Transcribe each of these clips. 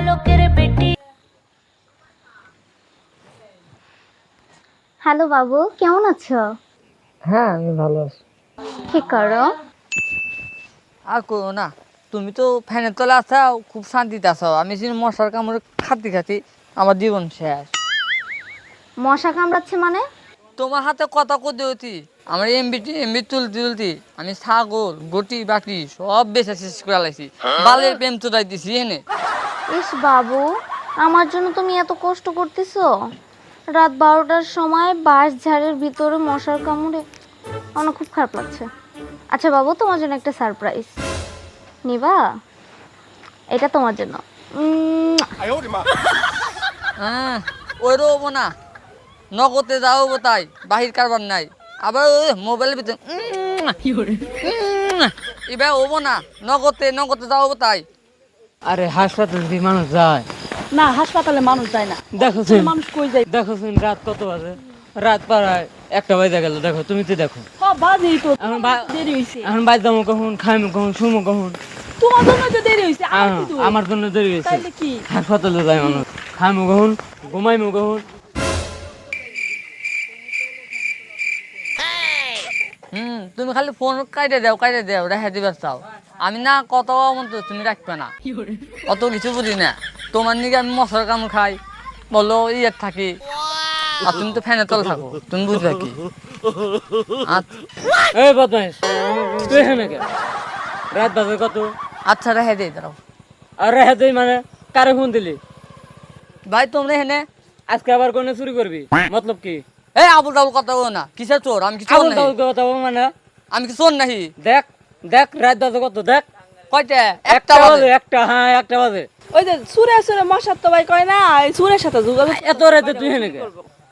লোকের বেটি। হ্যালো বাবু, কেমন আছো? হ্যাঁ আমি ভালো আছি। কি করো? আর করো না, তুমি তো ফ্যানের তলে আছাও, খুব শান্তিতে আছো। আমি যদি মশার কামড়ে খাতি খাতি আমার জীবন শেষ। মশা কামড়াচ্ছে মানে? তোমার হাতে কথা কতে হতি আমার এমবি তুলতে তুলতে আমি ছাগল গটি বাটি সব বেচা শেষ করে লাইছি। বালের প্রেম চোদাই দিছি এনে। ইস বাবু, আমার জন্য তুমি এত কষ্ট করতেছো? রাত 12টার সময় বাঁশ ঝাড়ের ভিতরে মশার কামড়ে আমার খুব খারাপ লাগছে। আচ্ছা বাবু, তোমার জন্য একটা সারপ্রাইজ নিবা, এটা তোমার জন্য। হ্যাঁ ওই রোবো না, নগদে যাও তাই বাহির কারবার নাই। আবার ওই মোবাইলের ভিতরে এবার হবো না, নগদে যাও তাই। আরে হাসপাতালে কি মানুষ যায়? না, হাসপাতালে মানুষ যায় না। দেখো মানুষ কই যায়? দেখো রাত কত বাজে? রাত প্রায় 1টা বাজে গেল। দেখো তুমি তো দেখো বাজেই তো, এখন দেরি হইছে। এখন বাইর যাবো কখন, খাইমো কখন, শুমো কখন? তোমার জন্য তো দেরি হইছে। আর কি দোষ? আমার জন্য দেরি হয়েছে। তাইলে কি? হাসপাতালে যায় মানুষ, খাইমো কখন, ঘুমাইমো কখন? তুমি খালি ফোন কাইটে দেও রেখে দিবার চাও। আমি না কত মতো তুমি রাখবে না, অত কিছু বুঝি না। তোমার নিকে আমি মশার কামড় খাই, বলো ইয়ে থাকি, আর তুমি তো ফ্যানের তলে থাকো, তুমি বুঝবে কি? এই বদমাইশ, তুই এখানে কে? রাত বাজে কত? আচ্ছা রেখে দিয়ে দাঁড়াও। আর রেখে দিই মানে কারে ফোন দিলি? ভাই তোমরা এখানে আজকে আবার কোনে চুরি করবি? মতলব কি? এই আবুল টাবুল কথা বলো না। কিসের চোর? আমি কি চোর আবুল নাহি? তাবুল কথা বল মানে? আমি কি চোর নাহি? দেখ দেখ রাত বাজে কত, দেখ। কয়টা? একটা একটা বাজে। বাজে, একটা, হ্যাঁ 1টা বাজে। ওই যে সুরে সুরে মশার তো ভাই কয় না, এই সুরের সাথে যোগাযোগ। এত রাতে তুই এখানে কে?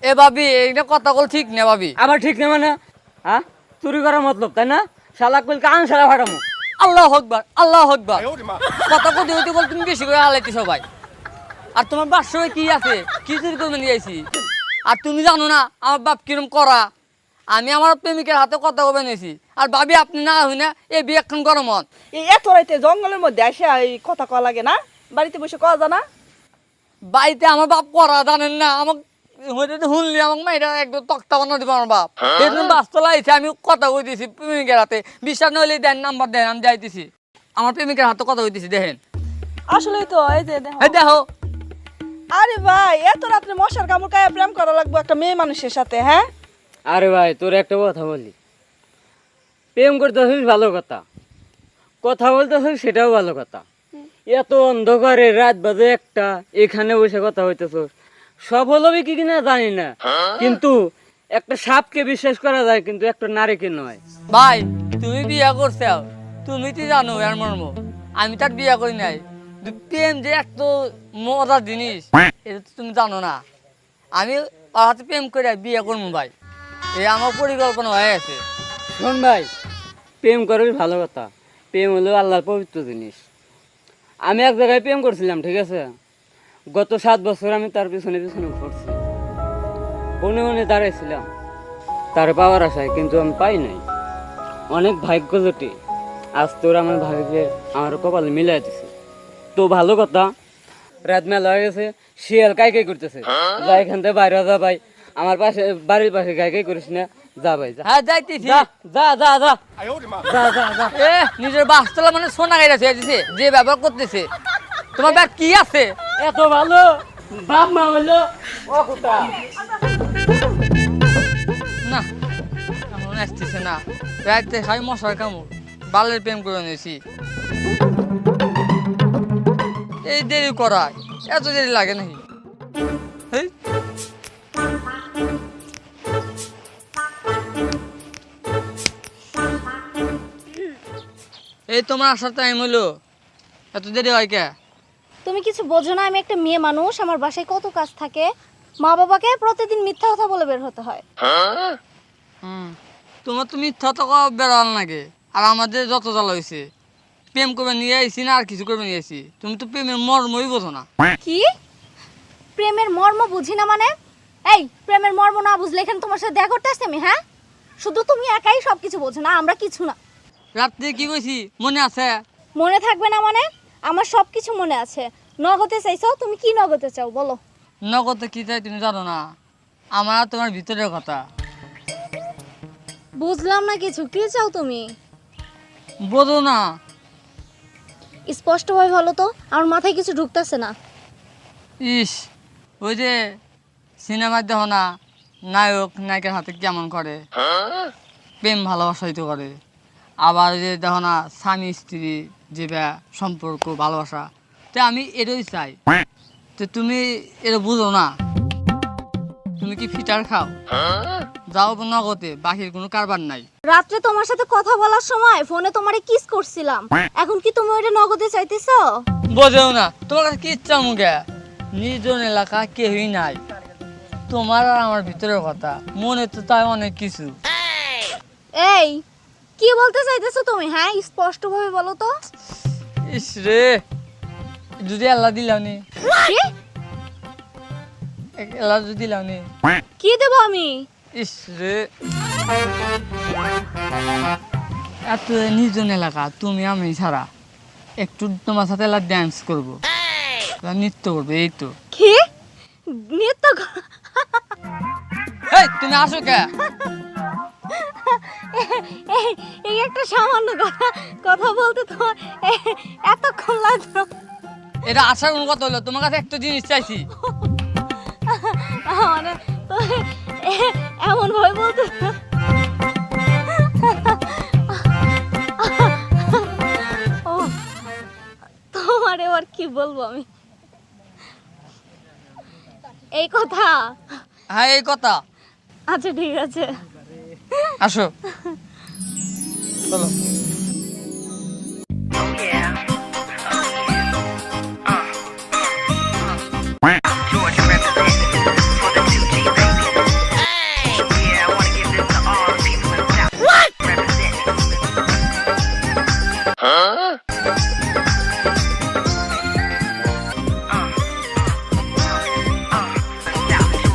এ ভাবি এইটা কথা বল ঠিক না ভাবি। আবার ঠিক না মানে? হ্যাঁ চুরি করার মতলব তাই না? শালা কইল কান শালা ফাটামু। আল্লাহ আকবার, আল্লাহ আকবার। কথা কই হইতে বল তুমি বেশি করে হালাইতে সবাই। আর তোমার বাসায় কি আছে? কি চুরি করে নিয়ে আইছি? আর তুমি জানো না আমার বাপ কিরম করা? আমি আমার প্রেমিকের হাতে কথা কবে নিয়েছি। আর ভাবি আপনি না হই না এই বিয়ে এখন গরম হন। এই এত রাইতে জঙ্গলের মধ্যে এসে এই কথা কওয়া লাগে না? বাড়িতে বসে কওয়া জানা? বাড়িতে আমার বাপ করা জানেন না। আমাকে হইতে শুনলি আমাকে মাইটা একদম তক্তা বানা দিব আমার বাপ। এই জন্য বাস্তলা আইছে, আমি কথা কই দিয়েছি প্রেমিকের হাতে। বিশ্বাস নইলে দেন, নাম্বার দেন, আমি যাইতেছি। আমার প্রেমিকের হাতে কথা কইতেছি, দেখেন। আসলেই তো, এই যে দেখো। এই দেখো আরে ভাই, এত রাত্রে মশার কামড় খায় প্রেম করা লাগবে একটা মেয়ে মানুষের সাথে? হ্যাঁ, আরে ভাই তোর একটা কথা বলি, প্রেম করতেছিস ভালো কথা, কথা বলতেছিস সেটাও ভালো কথা। এত অন্ধকারে রাত বাজে 1টা, এখানে বসে কথা হইতেছ। সফল হবে কি কিনা জানি না, কিন্তু একটা সাপকে বিশ্বাস করা যায়, কিন্তু একটা নারীকে নয়। ভাই, তুমি বিয়া করছো, তুমি তো জানো এর মর্ম। আমি তার বিয়া করি নাই। প্রেম যে এত মজার জিনিস এটা তো তুমি জানো না। আমি ওর হাতে প্রেম করে বিয়ে করবো ভাই, এই আমার পরিকল্পনা হয়ে গেছে। শোন ভাই, প্রেম করবি ভালো কথা, প্রেম হলো আল্লাহর পবিত্র জিনিস। আমি এক জায়গায় প্রেম করছিলাম, ঠিক আছে? গত 7 বছর আমি তার পিছনে পিছনে ঘুরছি, বনে বনে দাঁড়াইছিলাম তার পাওয়ার আশায়, কিন্তু আমি পাই নাই। অনেক ভাগ্য জোটে আজ তোর আমার ভাগ্যে আমার কপালে মিলাই দিছে। তো ভালো কথা, রাত মেলা হয়ে গেছে, শিয়াল কাই করতেছে, যা এখান থেকে বাইরে যা ভাই, আমার পাশে বাড়ির পাশে কাই করিস না, যা ভাই যা। হ্যাঁ যাইতেছি। যা যা যা যা যা যা যা। এ নিজের বাসতলা মানে সোনা গাইরা ছেড়েছে যে ব্যবহার করতেছে। তোমার ব্যাগ কি আছে? এত ভালো বাপ মা হলো অকুতা। না এখন আসতেছে না, রাইতে খাই মশার কামড়, বালের প্রেম করে নিয়েছি। এই দেরি করায় এত দেরি লাগে নাকি? হেই, এই তোমার আসার টাইম হলো, এত দেরি হয় কে? তুমি কিছু বোঝো না, আমি একটা মেয়ে মানুষ, আমার বাসায় কত কাজ থাকে। মা বাবাকে প্রতিদিন মিথ্যা কথা বলে বের হতে হয়। তোমার তো মিথ্যা তো বেড়াল নাকি? আর আমাদের যত জ্বালা হয়েছে, প্রেম করবে নিয়ে আইসি না আর কিছু করবে নিয়ে আইসি। তুমি তো প্রেমের মর্মই বোঝো না। কি প্রেমের মর্ম বুঝি না মানে? এই প্রেমের মর্ম না বুঝলে এখানে তোমার সাথে দেখা করতে আসছি আমি? হ্যাঁ, শুধু তুমি একাই সবকিছু বোঝো না, আমরা কিছু না। রাত্রে কি কইছি মনে আছে? মনে থাকবে না মানে? আমার সবকিছু মনে আছে। নগদে চাইছো? তুমি কি নগদে চাও বলো? নগদ কি চাই তুমি জানো না? আমার আর তোমার ভিতরের কথা। বুঝলাম না কিছু, কি চাও তুমি? বোঝো না? স্পষ্টভাবে বলো তো, আমার মাথায় কিছু ঢুকতেছে না। ইস, ওই যে সিনেমার দেখো না, নায়ক নায়িকার হাতে কেমন করে, প্রেম ভালোবাসাই তো করে। আবার ওই যে দেখো না, স্বামী স্ত্রী যে সম্পর্ক ভালোবাসা, তো আমি এটাই চাই। তো তুমি এটা বুঝো না? তুমি কি ফিটার খাও? যাও নগদে, বাকির কোনো কারবার নাই। রাত্রে তোমার সাথে কথা বলার সময় ফোনে তোমারে কিস করছিলাম, এখন কি তুমি ওইটা নগদে চাইতেছো? বোঝেও না, তোমার কাছে কি ইচ্ছা মুখে? নির্জন এলাকা কেউই নাই, তোমার আর আমার ভিতরের কথা, মনে তো তাই অনেক কিছু। এই কি বলতে চাইতেছো তুমি? হ্যাঁ, স্পষ্টভাবে বলো তো। ইস রে, যদি আল্লাহ দিলাম নি, কি আল্লাহ যদি দিলাম নি। কি দেবো আমি? ইস রে, এত নির্জন এলাকা, তুমি আমি ছাড়া, একটু তোমার সাথে ডান্স করবো, নৃত্য করবো, এই তো। কি নৃত্য? এই তুমি আসো কে? এই একটা সামান্য কথা বলতে তোমার এতক্ষণ লাগলো? এটা আসার কোনো কথা হলো? তোমার কাছে একটা জিনিস চাইছি। মানে তুমি এমন ভাবে বলতে, ও তোমার এবার কি বলবো আমি? এই কথা? হ্যাঁ, এই কথা। আচ্ছা ঠিক আছে, আসো, চলো। Georgia representing for the 2G baby. Yeah, I wanna give this to all the people in the South. Representing.